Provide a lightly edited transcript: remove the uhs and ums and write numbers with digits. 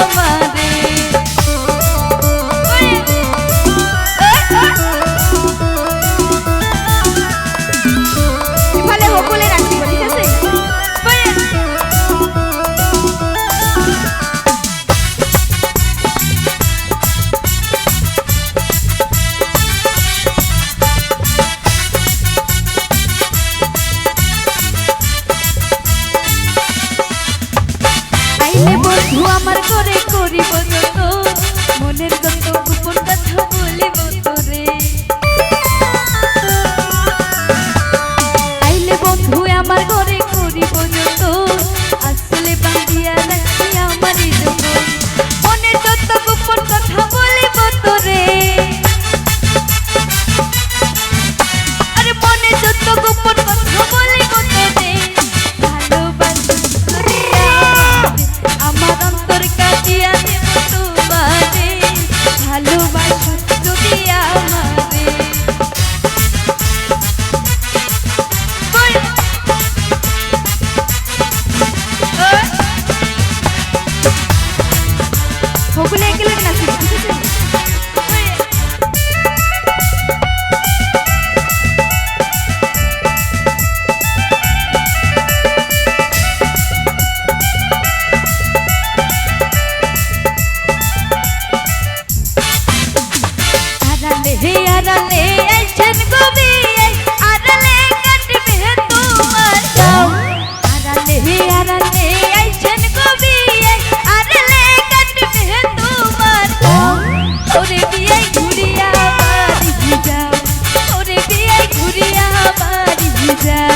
আমারে ফলে হকুলে রাখবো ঠিক আছে আইলে বন্ধু আমার করে করিব যত মনের যত গোপন কথা বলিব তোরে আইলে বন্ধু আমার করে করিব যত আসলে বাঁধিয়া রাখি আমার জন্য মনের যত গোপন কথা বলিব তোরে আরে মনের যত গোপন কথা বলিব তোরে ভালোবাসি তোরে আমার অন্তর কাটিয়া দেব তোমারে ভালোবাসি যদি আমারে হকুলে একেলে নাচি ঠিক আছে আড়ালে আইছেন কবি আড়ালে কাটবে তোমার গাও আড়ালে আইছেন কবি আড়ালে কাটবে তোমার গাও ওরে বিয়াই ঘুরিয়া বাড়ি যাও ওরে বিয়াই ঘুরিয়া বাড়ি যাও